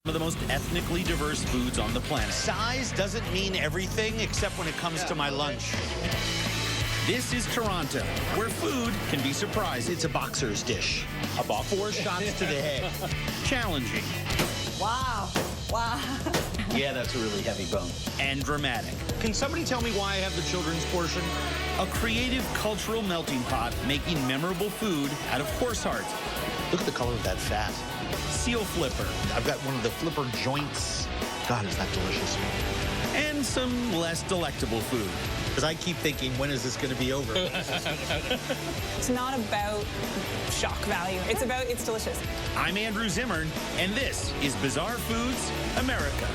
of the most ethnically diverse foods on the planet. Size doesn't mean everything except when it comes to my lunch. This is Toronto, where food can be surprising. It's a boxer's dish. About 4 shots to the head. Challenging. Wow. Wow. Yeah, that's a really heavy bone. And dramatic. Can somebody tell me why I have the children's portion? A creative cultural melting pot making memorable food out of horse heart. Look at the color of that fat. Seal flipper. I've got one of the flipper joints. God, is that delicious. And some less delectable food. Because I keep thinking, when is this going to be over? It's not about shock value. It's about it's delicious. I'm Andrew Zimmern, and this is Bizarre Foods America.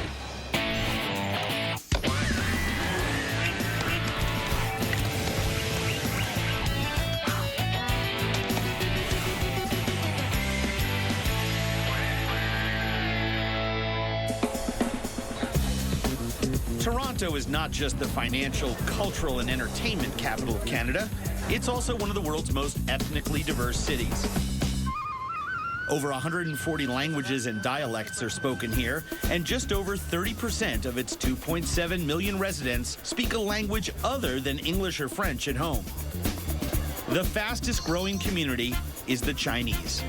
Toronto is not just the financial, cultural, and entertainment capital of Canada. It's also one of the world's most ethnically diverse cities. Over 140 languages and dialects are spoken here, and just over 30% of its 2.7 million residents speak a language other than English or French at home. The fastest growing community is the Chinese.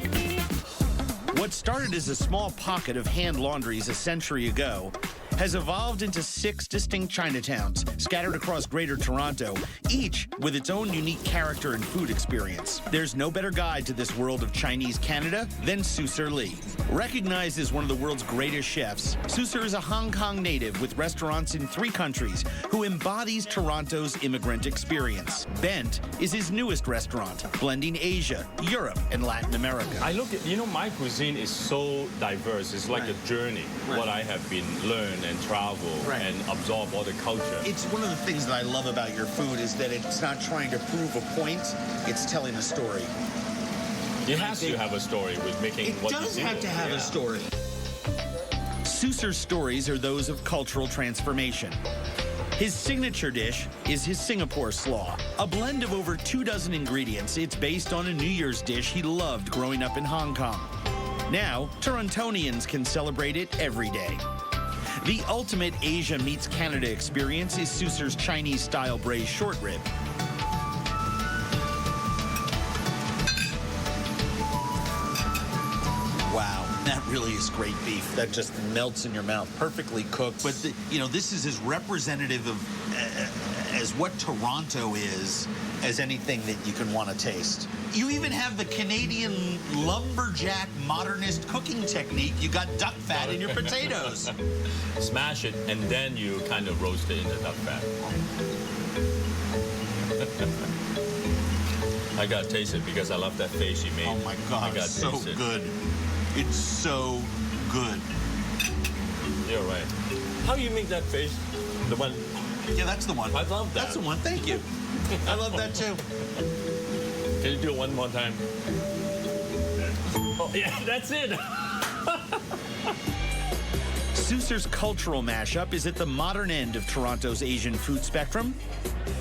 What started as a small pocket of hand laundries a century ago has evolved into 6 distinct Chinatowns scattered across Greater Toronto, each with its own unique character and food experience. There's no better guide to this world of Chinese Canada than Susir Lee. Recognized as one of the world's greatest chefs, Susir is a Hong Kong native with restaurants in 3 countries who embodies Toronto's immigrant experience. Bent is his newest restaurant, blending Asia, Europe, and Latin America. I look at, my cuisine is so diverse. It's like a journey, what I have been learned and travel and absorb all the culture. It's one of the things that I love about your food is that it's not trying to prove a point, it's telling a story. It has to have a story with making what you do. It does have to have a story. Susir's stories are those of cultural transformation. His signature dish is his Singapore slaw, a blend of over 24 ingredients. It's based on a New Year's dish he loved growing up in Hong Kong. Now, Torontonians can celebrate it every day. The ultimate Asia meets Canada experience is Susir's Chinese-style braised short rib. Wow, that really is great beef. That just melts in your mouth, perfectly cooked. But, this is as representative of as what Toronto is as anything that you can want to taste. You even have the Canadian lumberjack modernist cooking technique. You got duck fat in your potatoes. Smash it, and then you kind of roast it in the duck fat. I gotta taste it because I love that face you made. Oh my God, it's so good. It's so good. You're right. How you make that face? The one? Yeah, that's the one. I love that. That's the one, thank you. I love that too. Can you do it one more time? Oh, yeah, that's it. Susir's cultural mashup is at the modern end of Toronto's Asian food spectrum.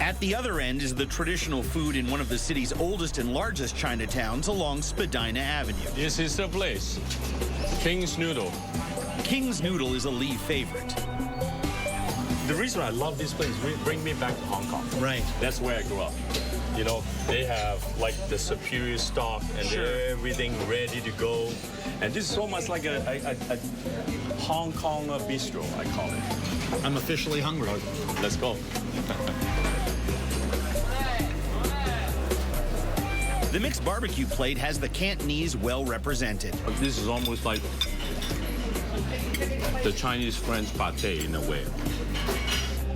At the other end is the traditional food in one of the city's oldest and largest Chinatowns along Spadina Avenue. This is the place. King's Noodle. King's Noodle is a Lee favorite. The reason I love this place bring me back to Hong Kong. Right. That's where I grew up. They have like the superior stock and everything ready to go. And this is almost like a Hong Kong bistro, I call it. I'm officially hungry. Let's go. The mixed barbecue plate has the Cantonese well represented. This is almost like the Chinese French pâté in a way.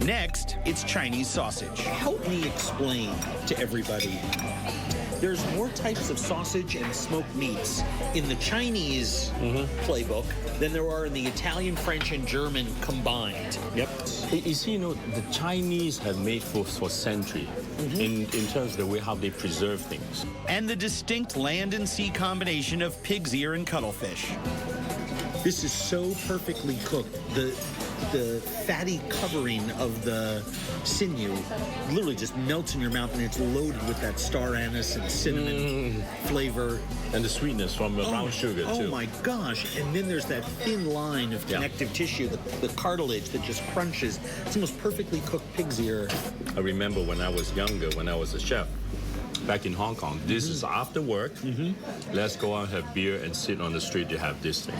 Next, it's Chinese sausage. Help me explain to everybody. There's more types of sausage and smoked meats in the Chinese playbook than there are in the Italian, French, and German combined. Yep. You see, the Chinese have made for centuries in terms of the way how they preserve things. And the distinct land and sea combination of pig's ear and cuttlefish. This is so perfectly cooked. the fatty covering of the sinew literally just melts in your mouth, and it's loaded with that star anise and cinnamon flavor. And the sweetness from the brown sugar, too. Oh my gosh. And then there's that thin line of connective tissue, the cartilage that just crunches. It's the most perfectly cooked pig's ear. I remember when I was younger, when I was a chef back in Hong Kong. This is after work. Let's go out, have beer, and sit on the street to have this thing.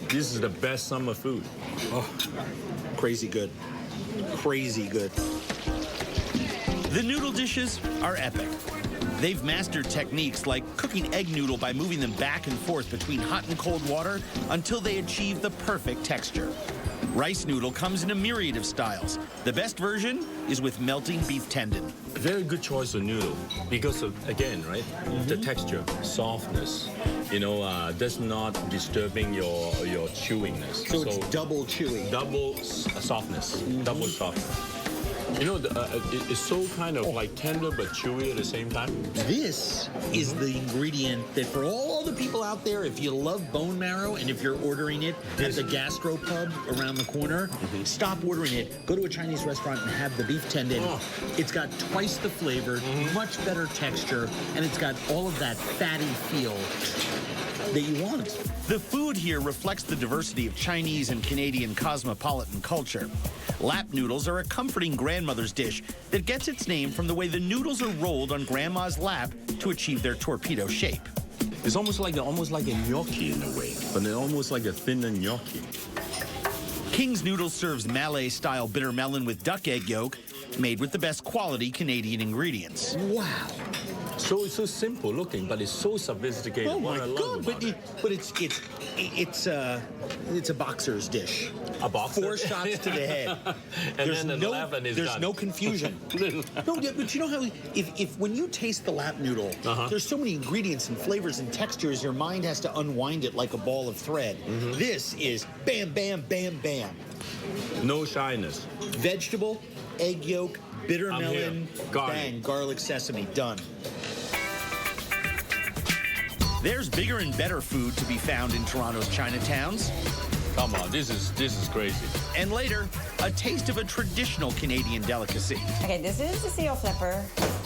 This is the best summer food. Oh, crazy good. Crazy good. The noodle dishes are epic. They've mastered techniques like cooking egg noodle by moving them back and forth between hot and cold water until they achieve the perfect texture. Rice noodle comes in a myriad of styles. The best version is with melting beef tendon. Very good choice of noodle because of, again, right, the texture, softness, that's not disturbing your chewingness. So it's double chewy. Double softness, double softness. It's so kind of like tender but chewy at the same time. This is the ingredient that for all the people out there, if you love bone marrow and if you're ordering it at the gastro pub around the corner, stop ordering it. Go to a Chinese restaurant and have the beef tendon. It's got twice the flavor, much better texture, and it's got all of that fatty feel that you want. The food here reflects the diversity of Chinese and Canadian cosmopolitan culture. Lap noodles are a comforting grandmother's dish that gets its name from the way the noodles are rolled on grandma's lap to achieve their torpedo shape. It's almost like a gnocchi in a way, but they're almost like a thinner gnocchi. King's Noodles serves Malay-style bitter melon with duck egg yolk, made with the best quality Canadian ingredients. Wow. So it's so simple looking, but it's so sophisticated. Oh my What I love God! about it. But it's a boxer's dish. A boxer? 4 shots to the head. And then the 11 is There's done. no confusion. No, but you know how if when you taste the lap noodle, there's so many ingredients and flavors and textures, your mind has to unwind it like a ball of thread. This is bam, bam, bam, bam. No shyness. Vegetable, egg yolk, bitter I'm melon, here. Garlic. bang, garlic sesame, done. There's bigger and better food to be found in Toronto's Chinatowns. Come on, this is crazy. And later, a taste of a traditional Canadian delicacy. Okay, this is the seal flipper.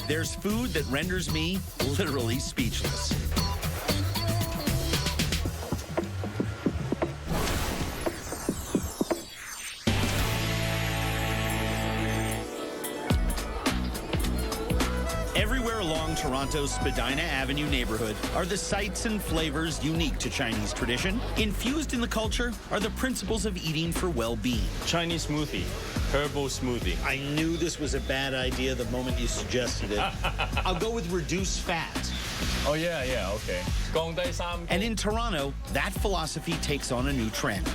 There's food that renders me literally speechless. Everywhere along Toronto's Spadina Avenue neighborhood are the sights and flavors unique to Chinese tradition. Infused in the culture are the principles of eating for well-being. Chinese smoothie, herbal smoothie. I knew this was a bad idea the moment you suggested it. I'll go with reduced fat. Oh yeah, okay. 降低三 And in Toronto, that philosophy takes on a new trend.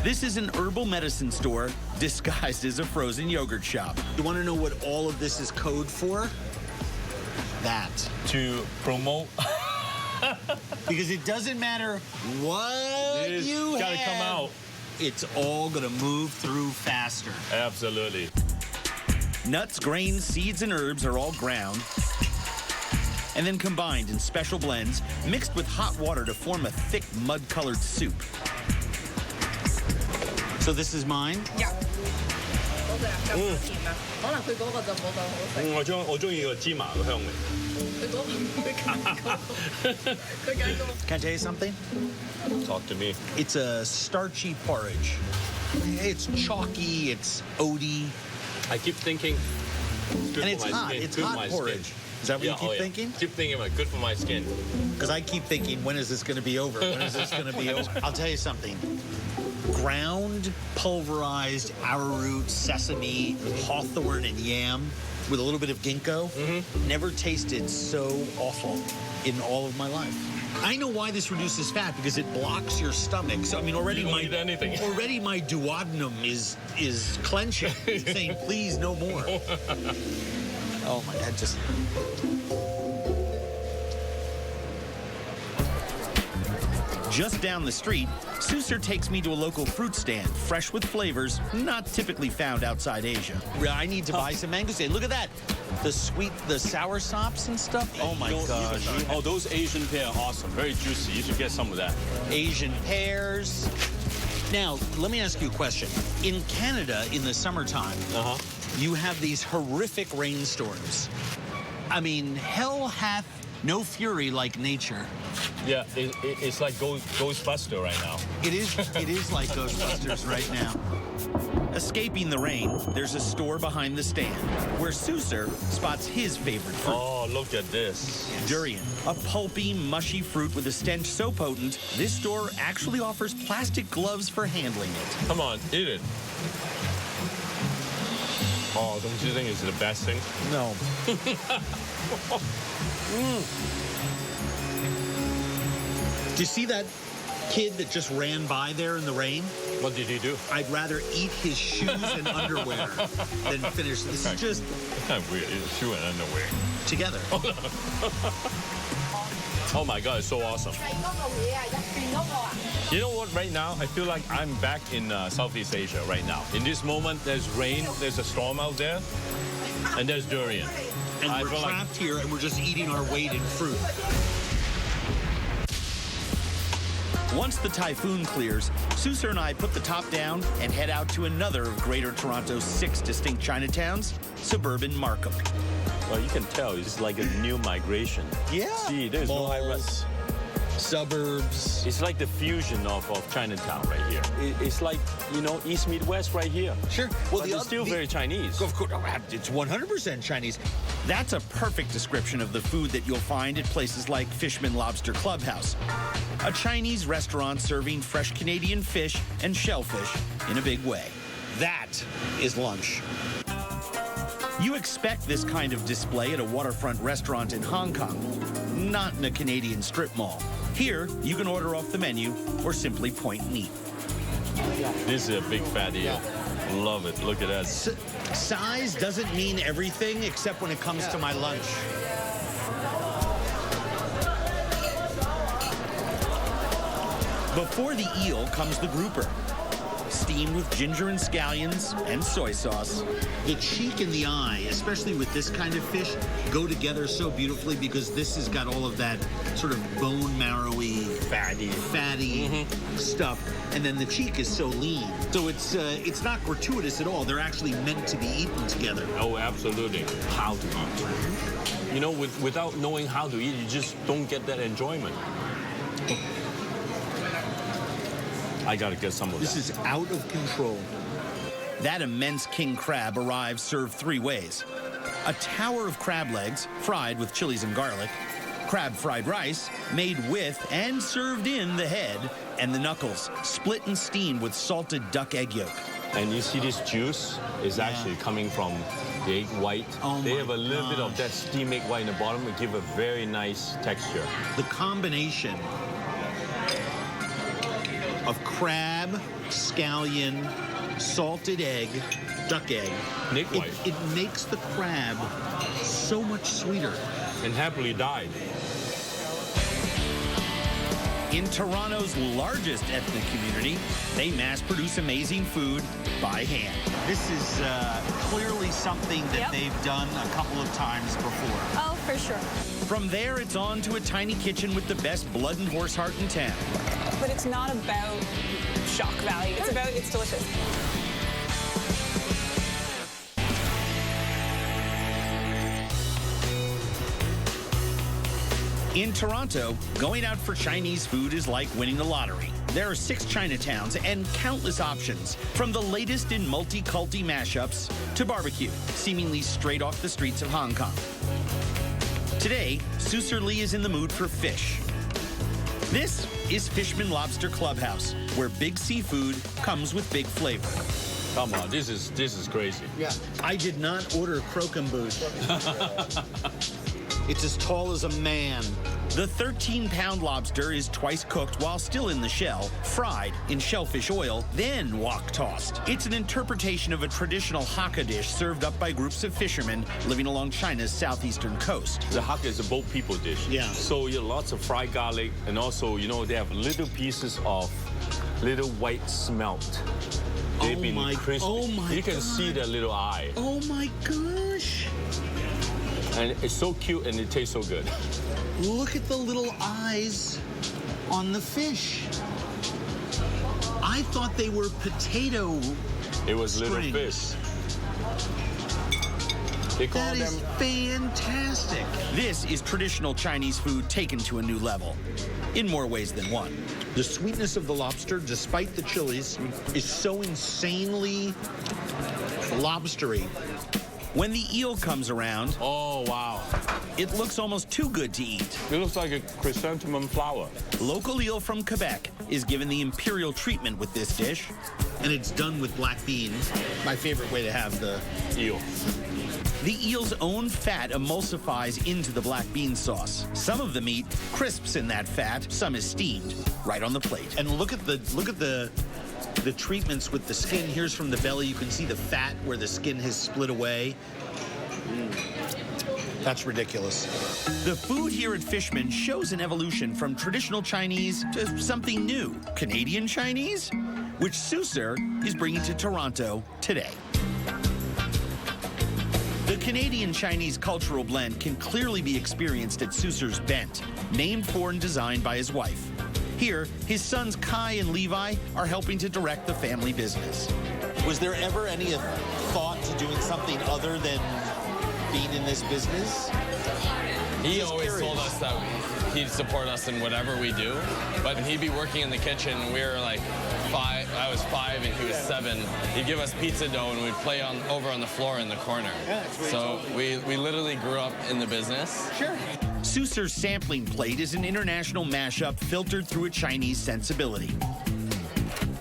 This is an herbal medicine store disguised as a frozen yogurt shop. You want to know what all of this is code for? That. to promote. Because it doesn't matter what It's you gotta have, come out. it's all going to move through faster. Absolutely. Nuts, grains, seeds, and herbs are all ground and then combined in special blends, mixed with hot water to form a thick mud-colored soup. So this is mine? 嗰隻係金甜啊，可能佢嗰個就冇咁好食，我中意個芝麻嘅香味。佢嗰個佢揀嗰個。 Can I tell you something? Talk to me. It's a starchy porridge. It's chalky, it's oaty, I keep thinking. Good and for it's my hot. skin, It's good for hot my porridge. skin. Is that what you keep oh, yeah. thinking? Keep thinking about good for my skin. Because I keep thinking, when is this going to be over? When is this going to be over? I'll tell you something. Ground, pulverized arrowroot, sesame, hawthorn, and yam with a little bit of ginkgo. Never tasted so awful in all of my life. I know why this reduces fat, because it blocks your stomach. So I mean, already You don't eat anything. already my duodenum is clenching, saying, "Please, no more." Oh my God, just. Just down the street, Susser takes me to a local fruit stand, fresh with flavors not typically found outside Asia. I need to buy some mangosteen. Look at that. The sweet, the sour sops and stuff. Oh my gosh. Oh, those Asian pear are awesome. Very juicy. You should get some of that. Asian pears. Now, let me ask you a question. In Canada, in the summertime, you have these horrific rainstorms. I mean, hell hath no fury like nature. Yeah, it's like Ghostbuster right now. It is like Ghostbusters right now. Escaping the rain, there's a store behind the stand where Susur spots his favorite fruit. Oh, look at this. Durian, a pulpy, mushy fruit with a stench so potent, this store actually offers plastic gloves for handling it. Come on, eat it. Oh, don't you think it's the best thing? No. Do you see that kid that just ran by there in the rain? What did he do? I'd rather eat his shoes and underwear than finish. This is just It's kind of weird. It's shoe and underwear. together. Oh my God, it's so awesome. You know what, right now, I feel like I'm back in Southeast Asia right now. In this moment, there's rain, there's a storm out there, and there's durian. And I we're feel like trapped here and we're just eating our weight in fruit. Once the typhoon clears, Susur and I put the top down and head out to another of Greater Toronto's 6 distinct Chinatowns, suburban Markham. well, you can tell it's like a new migration. Yeah. See, there's no high rise. Suburbs. It's like the fusion of Chinatown right here. It's like, you know, East meet West right here. Sure. Well, it's still very Chinese. Of course, it's 100% Chinese. That's a perfect description of the food that you'll find at places like Fishman Lobster Clubhouse, a Chinese restaurant serving fresh Canadian fish and shellfish in a big way. That is lunch. You expect this kind of display at a waterfront restaurant in Hong Kong, not in a Canadian strip mall. Here, you can order off the menu or simply point and eat. This is a big fat eel. Love it. Look at that. Size doesn't mean everything except when it comes to my lunch. Before the eel comes the grouper, steamed with ginger and scallions and soy sauce. The cheek and the eye, especially with this kind of fish, go together so beautifully because this has got all of that sort of bone marrowy, fatty stuff, and then the cheek is so lean. So it's not gratuitous at all. They're actually meant to be eaten together. Oh, absolutely. How to eat. You know, without knowing how to eat, you just don't get that enjoyment. I gotta get some of This that. is out of control. That immense king crab arrives served 3 ways. A tower of crab legs, fried with chilies and garlic, crab fried rice, made with and served in the head, and the knuckles, split and steamed with salted duck egg yolk. And you see this juice is actually coming from the egg white. Oh They my have a little bit of gosh. that steam egg white in the bottom and give a very nice texture. The combination of crab, scallion, salted egg, duck egg, Egg white. it makes the crab so much sweeter. And happily died. In Toronto's largest ethnic community, they mass produce amazing food by hand. This is clearly something that Yep. they've done a couple of times before. Oh, for sure. From there, it's on to a tiny kitchen with the best blood and horse heart in town. But it's not about shock value. It's about it's delicious. In Toronto, going out for Chinese food is like winning the lottery. There are 6 Chinatowns and countless options, from the latest in multi-culti mashups to barbecue, seemingly straight off the streets of Hong Kong. Today, Susur Lee is in the mood for fish. This is Fishman Lobster Clubhouse, where big seafood comes with big flavor. Come on, this is crazy. Yeah. I did not order croquembouche. It's as tall as a man. The 13-pound lobster is twice cooked while still in the shell, fried in shellfish oil, then wok-tossed. It's an interpretation of a traditional Hakka dish served up by groups of fishermen living along China's southeastern coast. The Hakka is a boat people dish. Yeah. So you have lots of fried garlic, and also, you know, they have little pieces of little white smelt. They've been crispy. oh my You can God. see their little eye. Oh my gosh. And it's so cute and it tastes so good. Look at the little eyes on the fish. I thought they were potato. It was little Strings. fish. They call That them is fantastic. This is traditional Chinese food taken to a new level, in more ways than one. The sweetness of the lobster, despite the chilies, is so insanely lobstery. When the eel comes around, Oh, wow. it looks almost too good to eat. It looks like a chrysanthemum flower. Local eel from Quebec is given the imperial treatment with this dish. And it's done with black beans. My favorite way to have the Eel. The eel's own fat emulsifies into the black bean sauce. Some of the meat crisps in that fat, some is steamed, right on the plate. and look at the treatments with the skin. Here's from the belly. You can see the fat where the skin has split away. That's ridiculous. The food here at Fishman shows an evolution from traditional Chinese to something new, Canadian Chinese, which Susur is bringing to Toronto today. The Canadian Chinese cultural blend can clearly be experienced at Susur's Bent, named for and designed by his wife. Here, his sons Kai and Levi are helping to direct the family business. Was there ever any thought to doing something other than being in this business? He Just always curious. told us that he'd support us in whatever we do, but he'd be working in the kitchen. We were like 5, I was 5 and he was 7. He'd give us pizza dough and we'd play over on the floor in the corner. So we literally grew up in the business. Sure. Susur's sampling plate is an international mashup filtered through a Chinese sensibility.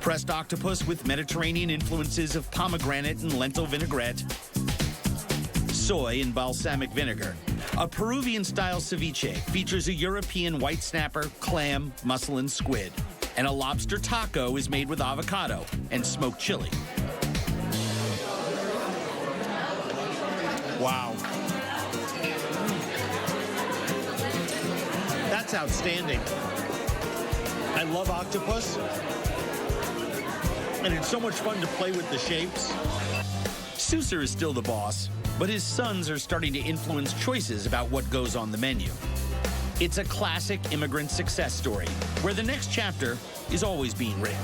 Pressed octopus with Mediterranean influences of pomegranate and lentil vinaigrette, soy and balsamic vinegar. A Peruvian-style ceviche features a European white snapper, clam, mussel, and squid. And a lobster taco is made with avocado and smoked chili. Wow. That's outstanding. I love octopus. And it's so much fun to play with the shapes. Susur is still the boss, but his sons are starting to influence choices about what goes on the menu. It's a classic immigrant success story, where the next chapter is always being written.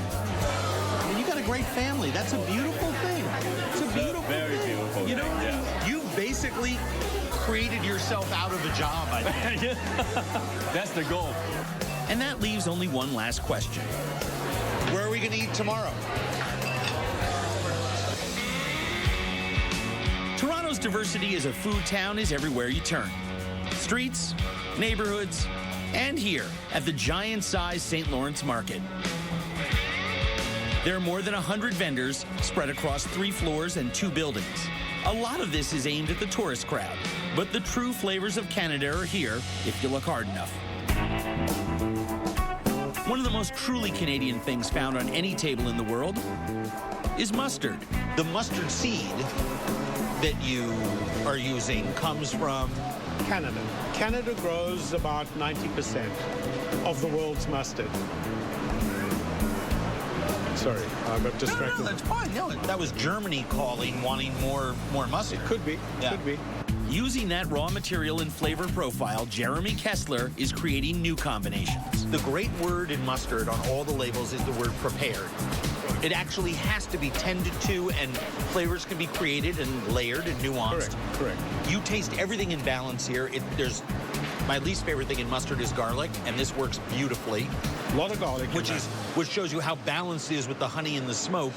And you got a great family. That's a beautiful thing. It's a beautiful Very thing. beautiful You know, thing, yeah. you basically created yourself out of a job, I think. That's the goal. And that leaves only one last question. Where are we going to eat tomorrow? Toronto's diversity as a food town is everywhere you turn. Streets, neighborhoods, and here at the giant-sized St. Lawrence Market. There are more than 100 vendors spread across 3 floors and 2 buildings. A lot of this is aimed at the tourist crowd, but the true flavors of Canada are here if you look hard enough. One of the most truly Canadian things found on any table in the world is mustard. The mustard seed that you are using comes from Canada. Canada grows about 90% of the world's mustard. Sorry, I got distracted. No, that's fine. No, that was Germany calling, wanting more mustard. Could be, Yeah. could be. Using that raw material and flavor profile, Jeremy Kessler is creating new combinations. The great word in mustard on all the labels is the word prepared. It actually has to be tended to, and flavors can be created and layered and nuanced. Correct. You taste everything in balance here. There's my least favorite thing in mustard is garlic, and this works beautifully. A lot of garlic. in that. Which shows you how balanced it is with the honey and the smoke.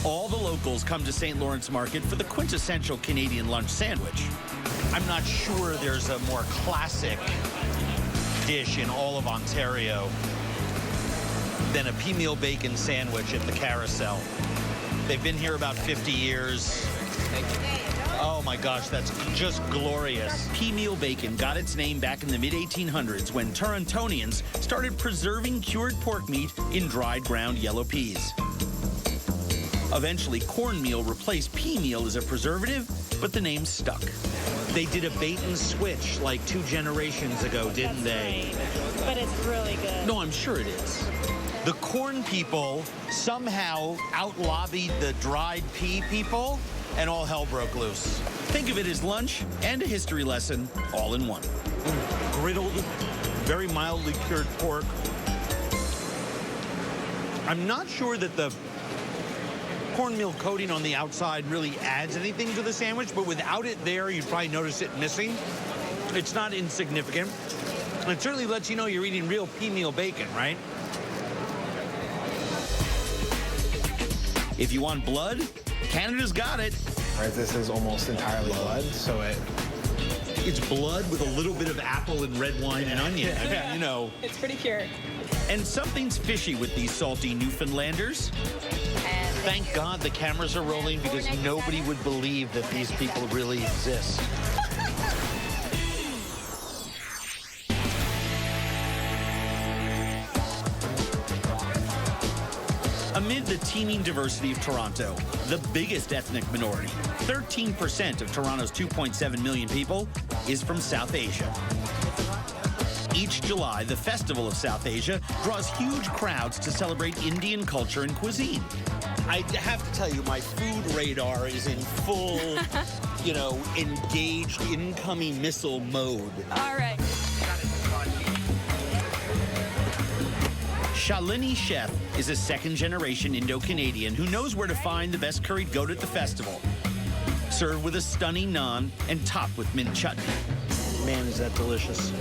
All the locals come to St. Lawrence Market for the quintessential Canadian lunch sandwich. I'm not sure there's a more classic dish in all of Ontario than a pea meal bacon sandwich at the Carousel. They've been here about 50 years. Oh my gosh, that's just glorious. Pea meal bacon got its name back in the mid-1800s when Torontonians started preserving cured pork meat in dried ground yellow peas. Eventually, cornmeal replaced pea meal as a preservative, but the name stuck. They did a bait and switch like 2 generations ago, didn't they? But it's really good. No, I'm sure it is. The corn people somehow out-lobbied the dried pea people, and all hell broke loose. Think of it as lunch and a history lesson all in one. Griddled, very mildly cured pork. I'm not sure that the cornmeal coating on the outside really adds anything to the sandwich, but without it there, you'd probably notice it missing. It's not insignificant. It certainly lets you know you're eating real pea meal bacon, right? If you want blood, Canada's got it. Right, this is almost entirely blood, so It's blood with a little bit of apple and red wine and onion. I mean, you know. It's pretty pure. And something's fishy with these salty Newfoundlanders. Thank God the cameras are rolling because nobody would believe that these people really exist. Amid the teeming diversity of Toronto, the biggest ethnic minority, 13% of Toronto's 2.7 million people, is from South Asia. Each July, the Festival of South Asia draws huge crowds to celebrate Indian culture and cuisine. I have to tell you, my food radar is in full, you know, engaged incoming missile mode. All right. Shalini Chef is a second-generation Indo-Canadian who knows where to find the best curried goat at the festival. Served with a stunning naan and topped with mint chutney. Man, is that delicious.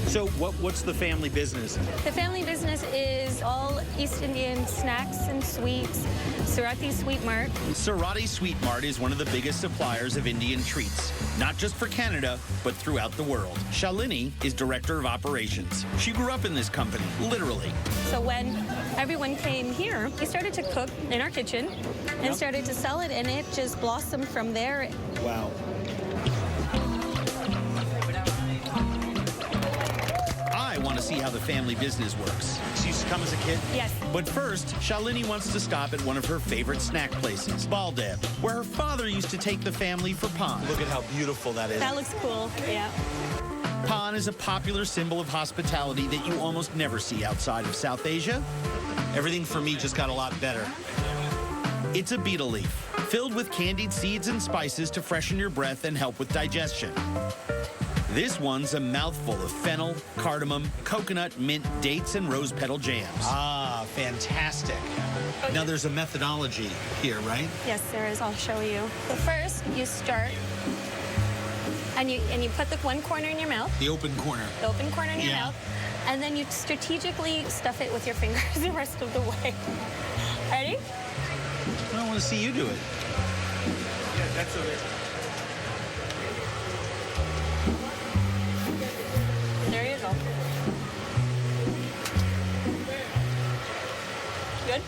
So what's the family business? The family business is all East Indian snacks and sweets. Surati Sweet Mart. Surati Sweet Mart is one of the biggest suppliers of Indian treats, not just for Canada, but throughout the world. Shalini is director of operations. She grew up in this company, literally. So when everyone came here, we started to cook in our kitchen and started to sell it, and it just blossomed from there. Wow. I want to see how the family business works. She used to come as a kid? Yes. But first, Shalini wants to stop at one of her favorite snack places, Baldev, where her father used to take the family for pan. Look at how beautiful that is. That looks cool. Yeah. Pan is a popular symbol of hospitality that you almost never see outside of South Asia. Everything for me just got a lot better. It's a betel leaf, filled with candied seeds and spices to freshen your breath and help with digestion. This one's a mouthful of fennel, cardamom, coconut, mint, dates, and rose petal jams. Ah, fantastic. Now there's a methodology here, right? Yes, there is. I'll show you. So first, you start, and you put the one corner in your mouth, The open corner. the open corner in your Yeah. mouth, and then you strategically stuff it with your fingers the rest of the way. Ready? I want to see you do it. Yeah, that's okay. There you go. Good?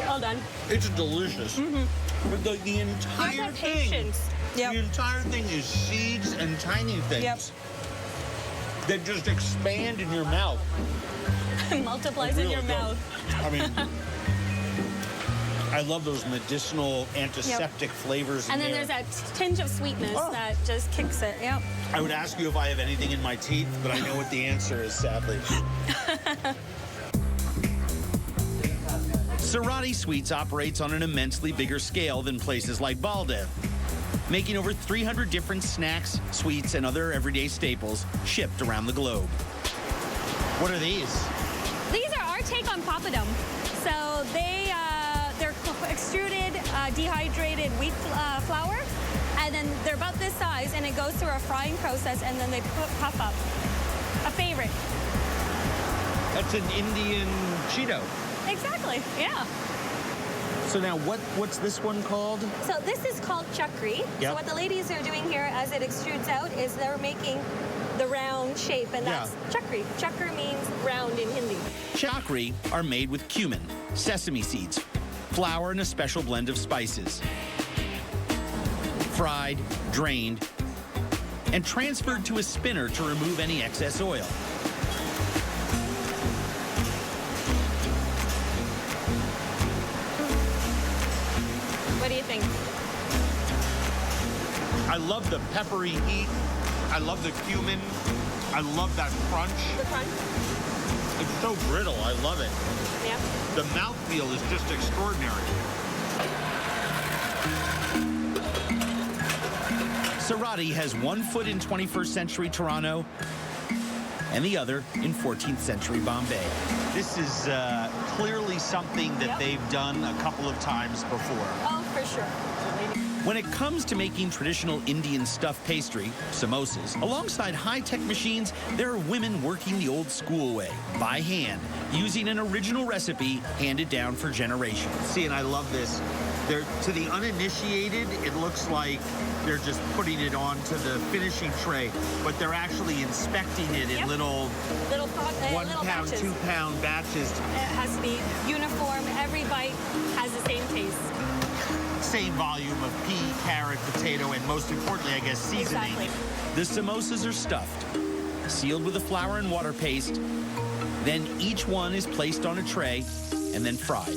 All done. It's delicious. But the entire Have thing, patience. the entire thing is seeds and tiny things that just expand in your mouth. Multiplies in Really your does. mouth. I mean, I love those medicinal antiseptic flavors. And in then there. there's that tinge of sweetness that just kicks it. Yep. I would ask you if I have anything in my teeth, but I know what the answer is, sadly. Surati Sweets operates on an immensely bigger scale than places like Baldev, making over 300 different snacks, sweets, and other everyday staples shipped around the globe. What are these? These are our take on papadum. So they're extruded, dehydrated wheat flour, and then they're about this size, and it goes through a frying process, and then they puff up. A favorite. That's an Indian Cheeto. Exactly. Yeah. So now what's this one called? So this is called chakri. Yep. So what the ladies are doing here as it extrudes out is they're making the round shape, and that's chakri. Chakri means round in Hindi. Chakri are made with cumin, sesame seeds, flour, and a special blend of spices. Fried, drained, and transferred to a spinner to remove any excess oil. What do you think? I love the peppery heat. I love the cumin. I love that crunch. The crunch? It's so brittle. I love it. Yeah. The mouthfeel is just extraordinary. Sarati has one foot in 21st century Toronto and the other in 14th century Bombay. This is clearly something that they've done a couple of times before. Oh, for sure. When it comes to making traditional Indian stuffed pastry, samosas, alongside high-tech machines, there are women working the old school way, by hand, using an original recipe handed down for generations. See, and I love this. To the uninitiated, it looks like they're just putting it onto the finishing tray, but they're actually inspecting it in little 1 pound, batches. 2 pound batches. It has to be uniform. Every bite has the same taste. Same volume of pea, carrot, potato, and most importantly, I guess, seasoning. Exactly. The samosas are stuffed, sealed with a flour and water paste. Then each one is placed on a tray and then fried.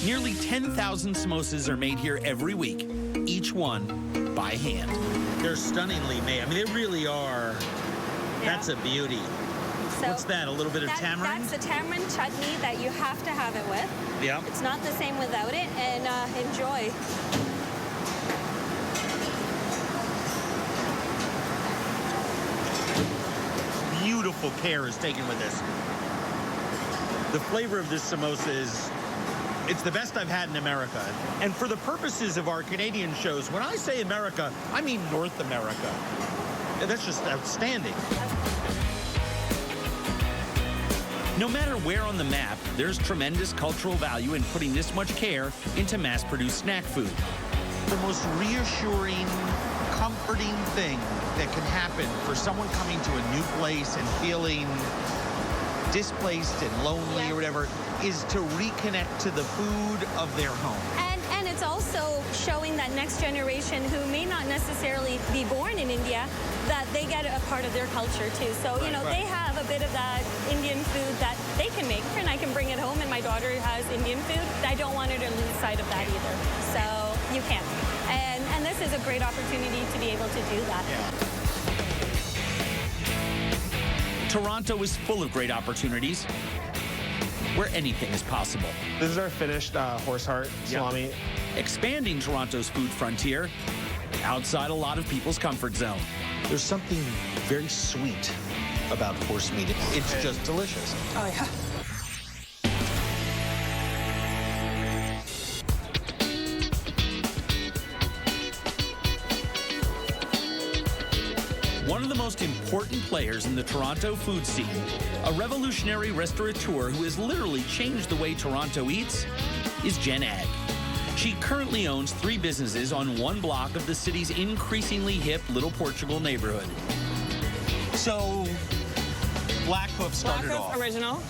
Nearly 10,000 samosas are made here every week, each one by hand. They're stunningly made. I mean, they really are. Yeah. That's a beauty. So What's that? A little bit of tamarind? That's the tamarind chutney that you have to have it with. Yeah. It's not the same without it, and enjoy. Beautiful care is taken with this. The flavor of this samosa is, it's the best I've had in America. And for the purposes of our Canadian shows, when I say America, I mean North America. And that's just outstanding. No matter where on the map, there's tremendous cultural value in putting this much care into mass-produced snack food. The most reassuring, comforting thing that can happen for someone coming to a new place and feeling displaced and lonely or whatever is to reconnect to the food of their home. And it's also showing that next generation who may not necessarily be born in India, that they get a part of their culture too. So, you know, they have a bit of that Indian food that they can make, and I can bring it home, and my daughter has Indian food. I don't want her to lose sight of that either. So you can't. And this is a great opportunity to be able to do that. Toronto is full of great opportunities where anything is possible. This is our finished horse heart salami. Expanding Toronto's food frontier outside a lot of people's comfort zone. There's something very sweet about horse meat. It's just delicious. Oh, yeah. One of the most important players in the Toronto food scene, a revolutionary restaurateur who has literally changed the way Toronto eats, is Jen Ag. She currently owns 3 businesses on one block of the city's increasingly hip Little Portugal neighborhood. So, Black Hoof started Black Hoof off. original.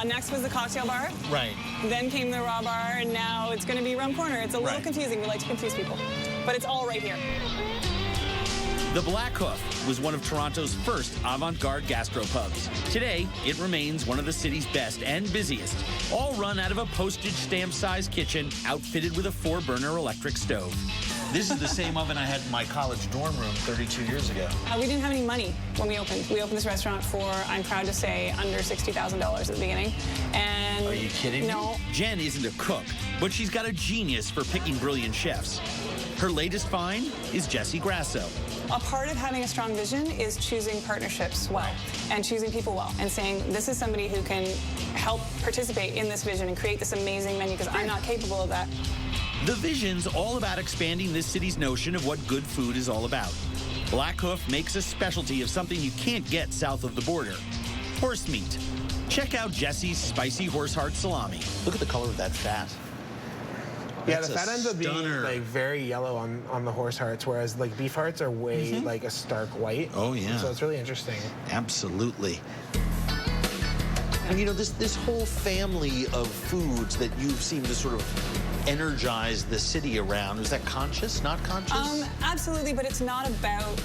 Next was the cocktail bar. Right. Then came the raw bar, and now it's going to be Rum Corner. It's a little Right. confusing. We like to confuse people. But it's all right here. The Black Hoof was one of Toronto's first avant-garde gastropubs. Today, it remains one of the city's best and busiest, all run out of a postage stamp-sized kitchen outfitted with a 4-burner electric stove. This is the same oven I had in my college dorm room 32 years ago. We didn't have any money when we opened. We opened this restaurant for, I'm proud to say, under $60,000 at the beginning. And Are you kidding me? No. Jen isn't a cook, but she's got a genius for picking brilliant chefs. Her latest find is Jesse Grasso. A part of having a strong vision is choosing partnerships well and choosing people well and saying, this is somebody who can help participate in this vision and create this amazing menu because I'm not capable of that. The vision's all about expanding this city's notion of what good food is all about. Black Hoof makes a specialty of something you can't get south of the border: horse meat. Check out Jesse's spicy horse heart salami. Look at the color of that fat. Yeah, That's the a fat ends up being stunner. like very yellow on the horse hearts, whereas like beef hearts are way like a stark white. Oh, yeah. So it's really interesting. Absolutely. And you know, this whole family of foods that you seem to sort of energize the city around, is that conscious, not conscious? Absolutely, but it's not about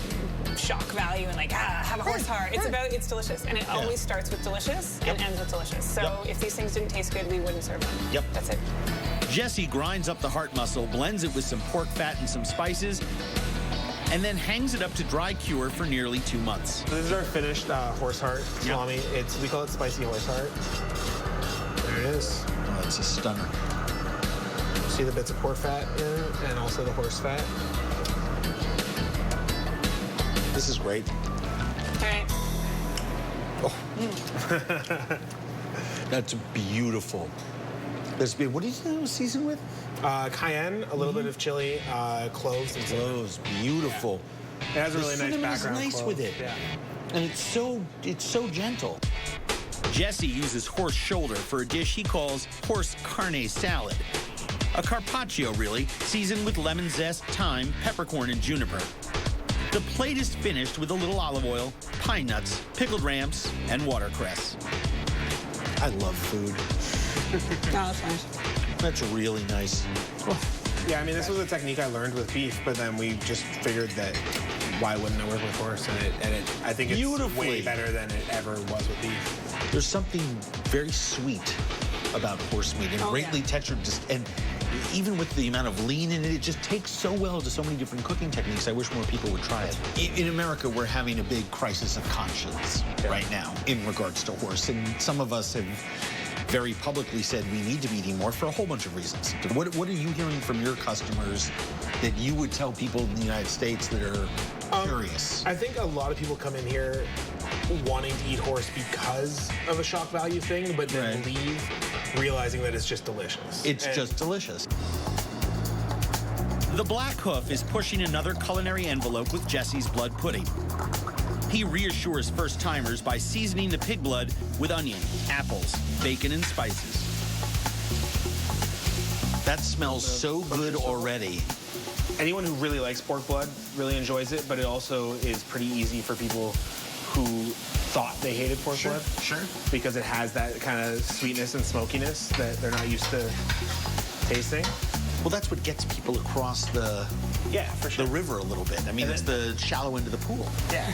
shock value and like, have a horse heart. It's about, it's delicious. And it always starts with delicious and ends with delicious. So if these things didn't taste good, we wouldn't serve them. Yep. That's it. Jesse grinds up the heart muscle, blends it with some pork fat and some spices, and then hangs it up to dry cure for nearly 2 months. This is our finished horse heart salami. We call it spicy horse heart. There it is. Oh, it's a stunner. See the bits of pork fat in it, and also the horse fat. This is great. All right. That's beautiful. What do you season with? Cayenne, a little bit of chili, cloves, and cinnamon. Cloves, beautiful. It has a really nice cinnamon background. is nice clove. with it. Yeah. And it's so gentle. Jesse uses horse shoulder for a dish he calls horse carne salad. A carpaccio, really, seasoned with lemon zest, thyme, peppercorn, and juniper. The plate is finished with a little olive oil, pine nuts, pickled ramps, and watercress. I love food. Oh, that's nice. That's really nice. Yeah, I mean, this was a technique I learned with beef, but then we just figured that why wouldn't it work with horse? And I think it's Beautifully. way better than it ever was with beef. There's something very sweet about horse meat and greatly textured, and even with the amount of lean in it, it just takes so well to so many different cooking techniques. I wish more people would try it. In America, we're having a big crisis of conscience right now in regards to horse, and some of us have very publicly said we need to be eating more for a whole bunch of reasons. What are you hearing from your customers that you would tell people in the United States that are curious? I think a lot of people come in here wanting to eat horse because of a shock value thing, but then leave realizing that it's just delicious. It's just delicious. The Black Hoof is pushing another culinary envelope with Jesse's blood pudding. He reassures first-timers by seasoning the pig blood with onion, apples, bacon, and spices. That smells so good already. Anyone who really likes pork blood really enjoys it, but it also is pretty easy for people who thought they hated pork blood. Sure. Because it has that kind of sweetness and smokiness that they're not used to tasting. Well, that's what gets people across the river a little bit. I mean, it's the shallow end of the pool. Yeah.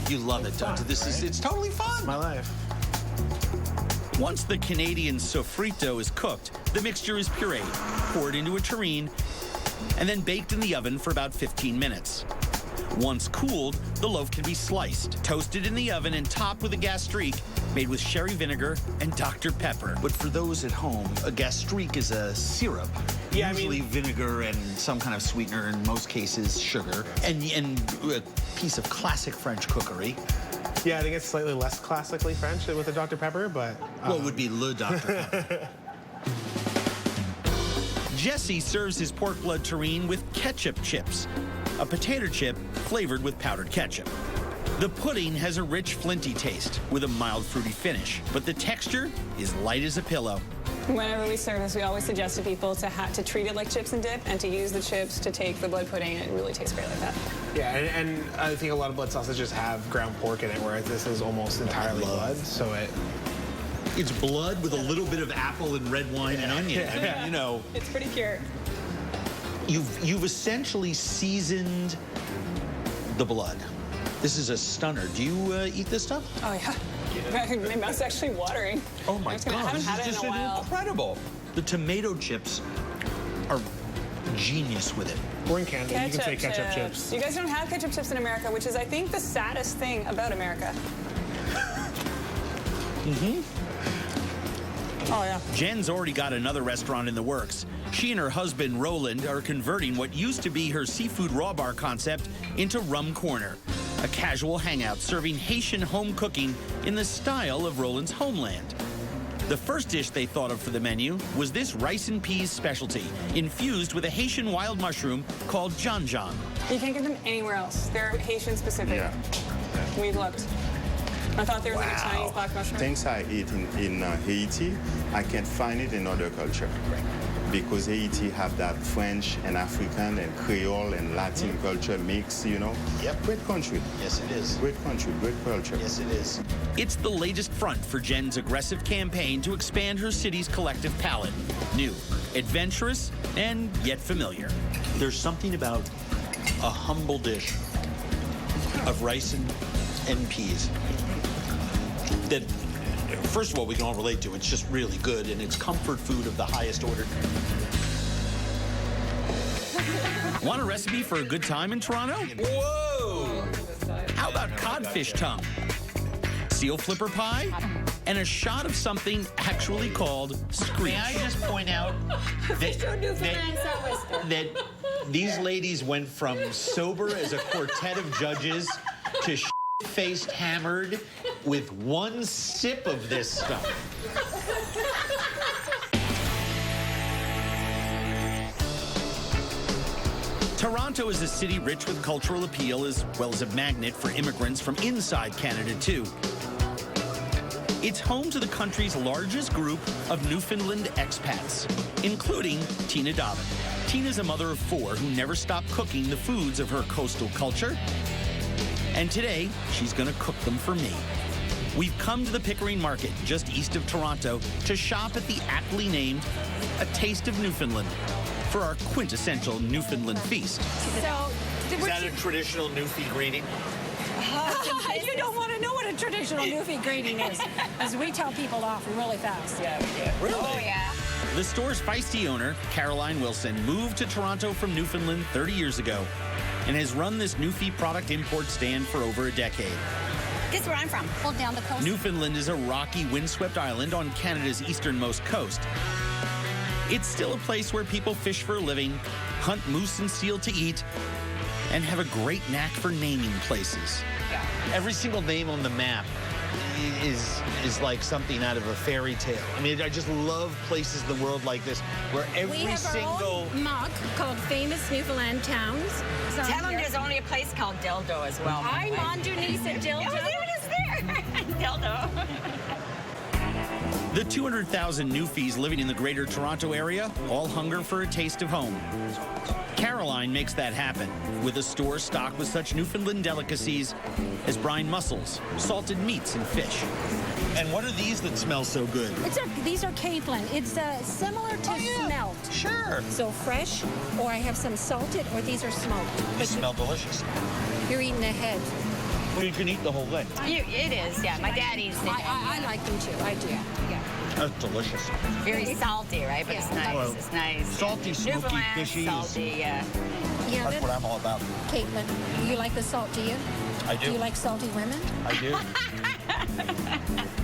You love it, don't you? It's totally fun. It's my life. Once the Canadian sofrito is cooked, the mixture is pureed, poured into a tureen, and then baked in the oven for about 15 minutes. Once cooled, the loaf can be sliced, toasted in the oven, and topped with a gastrique made with sherry vinegar and Dr. Pepper. But for those at home, a gastrique is a syrup. Yeah, usually vinegar and some kind of sweetener, in most cases sugar, and a piece of classic French cookery. Yeah, I think it's slightly less classically French with the Dr. Pepper, but... What would be le Dr. Pepper? Jesse serves his pork blood terrine with ketchup chips, a potato chip flavored with powdered ketchup. The pudding has a rich, flinty taste with a mild, fruity finish, but the texture is light as a pillow. Whenever we serve this, we always suggest to people to treat it like chips and dip and to use the chips to take the blood pudding, and it really tastes great like that. Yeah, and I think a lot of blood sausages have ground pork in it, whereas this is almost entirely blood, so It's blood with a little bit of apple and red wine and onion. I mean, you know. It's pretty pure. You've essentially seasoned the blood. This is a stunner. Do you eat this stuff? Oh, yeah. My mouth's actually watering. Oh, my God. I haven't had it in a while. Incredible. The tomato chips are genius with it. We're in Canada. You can say ketchup chips. You guys don't have ketchup chips in America, which is, I think, the saddest thing about America. Oh, yeah. Jen's already got another restaurant in the works. She and her husband, Roland, are converting what used to be her seafood raw bar concept into Rum Corner, a casual hangout serving Haitian home cooking in the style of Roland's homeland. The first dish they thought of for the menu was this rice and peas specialty, infused with a Haitian wild mushroom called janjan. You can't get them anywhere else. They're Haitian specific. Yeah. We've looked. I thought there was like a Chinese black mushroom. Things I eat in Haiti, I can't find it in other culture. Because Haiti have that French and African and Creole and Latin culture mix, you know. Yep. Great country. Yes, it is. Great country, great culture. Yes, it is. It's the latest front for Jen's aggressive campaign to expand her city's collective palate. New, adventurous, and yet familiar. There's something about a humble dish of rice and peas that, first of all, we can all relate to. It's just really good, and it's comfort food of the highest order. Want a recipe for a good time in Toronto? Whoa! How about codfish tongue, seal flipper pie, and a shot of something actually called screech? May I just point out that these ladies went from sober as a quartet of judges to faced hammered with one sip of this stuff. Toronto is a city rich with cultural appeal as well as a magnet for immigrants from inside Canada, too. It's home to the country's largest group of Newfoundland expats, including Tina Dobbin. Tina's a mother of 4 who never stopped cooking the foods of her coastal culture, and today she's going to cook them for me. We've come to the Pickering Market, just east of Toronto, to shop at the aptly named A Taste of Newfoundland for our quintessential Newfoundland feast. So, Is that a traditional Newfie greeting? You don't want to know what a traditional Newfie greeting is, as we tell people off really fast. Really? Oh, yeah. The store's feisty owner, Caroline Wilson, moved to Toronto from Newfoundland 30 years ago and has run this Newfie product import stand for over a decade. This is where I'm from. Hold down the coast. Newfoundland is a rocky, windswept island on Canada's easternmost coast. It's still a place where people fish for a living, hunt moose and seal to eat, and have a great knack for naming places. Every single name on the map is like something out of a fairy tale. I mean, I just love places in the world like this where every We have single... our own mug called Famous Newfoundland Towns. So Tell them there's only a place called Dildo as well. I'm underneath a dildo. It is there. Dildo. The 200,000 Newfies living in the greater Toronto area all hunger for a taste of home. Caroline makes that happen with a store stocked with such Newfoundland delicacies as brine mussels, salted meats, and fish. And what are these that smell so good? These are capelin. It's similar to smelt. Sure. So fresh, or I have some salted, or these are smoked. They smell delicious. You're eating the head. Well, you can eat the whole thing. It is, yeah. My dad eats it. I like them too. I do. Yeah. That's delicious. Very salty, right? But it's nice. Well, It's nice. salty, smoky, Newfoundland, fishy is- salty, yeah. Yeah, That's what I'm all about. Caitlin, you like the salt, do you? I do. Do you like salty women? I do.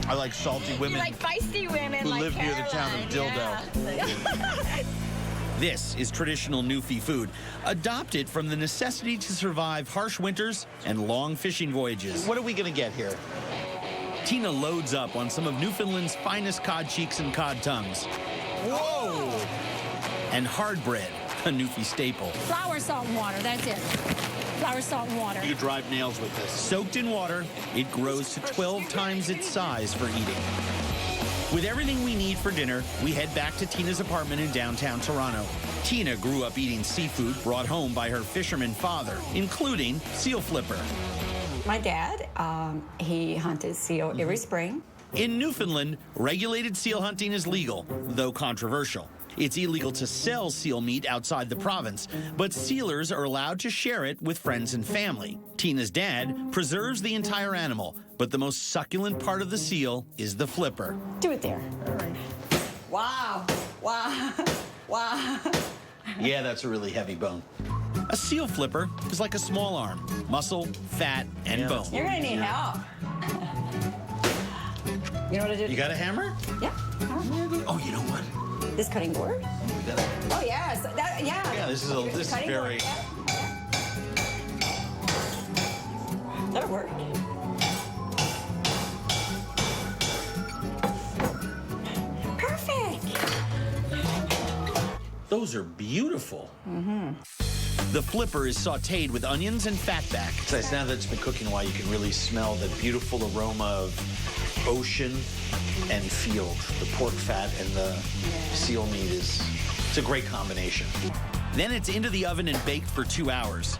I like salty women You like feisty women who like live near the town of Caroline, Dildo. This is traditional Newfie food, adopted from the necessity to survive harsh winters and long fishing voyages. What are we going to get here? Tina loads up on some of Newfoundland's finest cod cheeks and cod tongues. Whoa! And hard bread, a Newfie staple. Flour, salt, and water. That's it. Flour, salt, and water. You drive nails with this. Soaked in water, it grows to 12 times its size for eating. With everything we need for dinner, we head back to Tina's apartment in downtown Toronto. Tina grew up eating seafood brought home by her fisherman father, including seal flipper. My dad, he hunted seal every spring. In Newfoundland, regulated seal hunting is legal, though controversial. It's illegal to sell seal meat outside the province, but sealers are allowed to share it with friends and family. Tina's dad preserves the entire animal, but the most succulent part of the seal is the flipper. Do it there. All right. Wow. Wow. Wow. Yeah, that's a really heavy bone. A seal flipper is like a small arm, muscle, fat, and bone. You're going to need help. You know what I did? You got a hammer? Yeah. Oh, you know what? This cutting board? Oh, yes. Yeah. Yeah, this is Cutting very... board. That'll work. Perfect. Those are beautiful. Mm-hmm. The flipper is sautéed with onions and fatback. It's nice now that it's been cooking a while, you can really smell the beautiful aroma of ocean and field. The pork fat and the seal meat it's a great combination. Then it's into the oven and baked for 2 hours.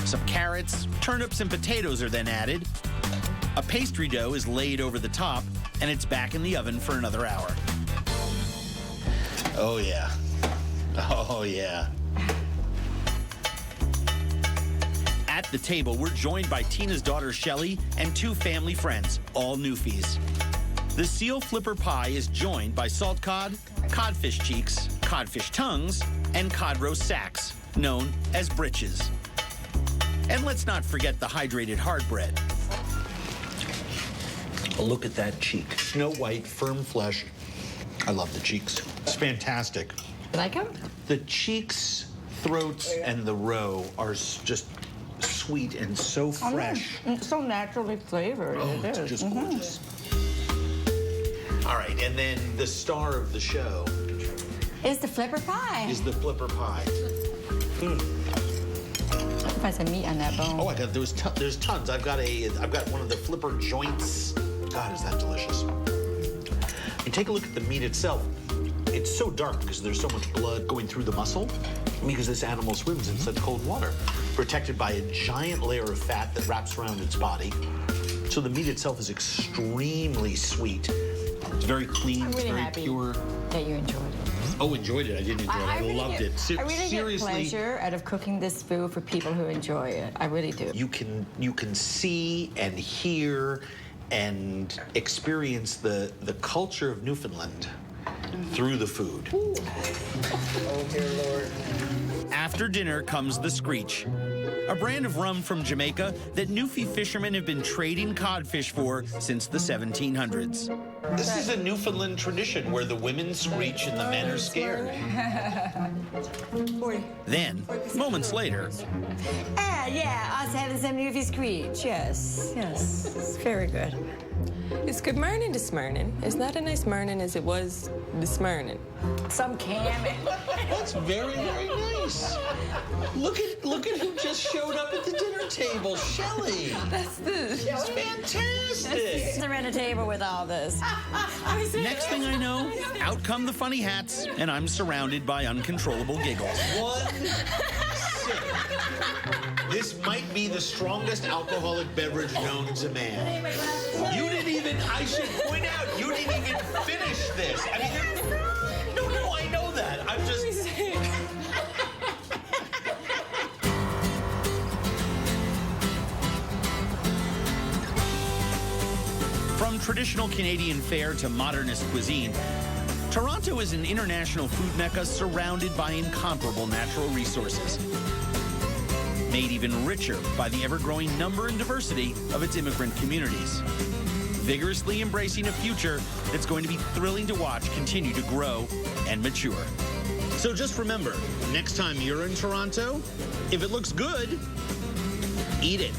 Some carrots, turnips, and potatoes are then added. A pastry dough is laid over the top, and it's back in the oven for another hour. Oh, yeah. Oh, yeah. At the table, we're joined by Tina's daughter, Shelley, and 2 family friends, all Newfies. The seal flipper pie is joined by salt cod, codfish cheeks, codfish tongues, and cod roast sacks, known as britches. And let's not forget the hydrated hard bread. Look at that cheek. Snow white, firm flesh. I love the cheeks. It's fantastic. You like them? The cheeks, throats, and the roe are just sweet and so fresh. It's so naturally flavored. Oh, it's just gorgeous. All right, and then the star of the show It's the flipper pie. is the flipper pie. If I some meat on that bone. Oh, I got there's tons. I've got one of the flipper joints. God, is that delicious? And take a look at the meat itself. It's so dark because there's so much blood going through the muscle because this animal swims in such cold water, protected by a giant layer of fat that wraps around its body. So the meat itself is extremely sweet. It's very clean, I'm really it's very happy pure. that you enjoyed it. Oh, enjoyed it. I didn't enjoy it. I loved it. I really Seriously, get pleasure out of cooking this food for people who enjoy it. I really do. you can see and hear and experience the culture of Newfoundland through the food. Oh, dear Lord. After dinner comes the Screech, a brand of rum from Jamaica that Newfie fishermen have been trading codfish for since the 1700s. This is a Newfoundland tradition where the women screech and the men are scared. Then, moments later, Yeah, us having some Newfie Screech. Yes, it's very good. It's good morning this morning. It's not a nice morning as it was this morning. Some camming. That's very, very nice. Look at who just showed up at the dinner table, Shelley. That's It's fantastic. Around the table with all this. next thing I know, out come the funny hats, and I'm surrounded by uncontrollable giggles. One sip. This might be the strongest alcoholic beverage known to man. You didn't even, I should point out, you didn't even finish this. I mean, no, I know that. I'm just... From traditional Canadian fare to modernist cuisine, Toronto is an international food mecca surrounded by incomparable natural resources, made even richer by the ever-growing number and diversity of its immigrant communities, vigorously embracing a future that's going to be thrilling to watch continue to grow and mature. So just remember, next time you're in Toronto, if it looks good, eat it.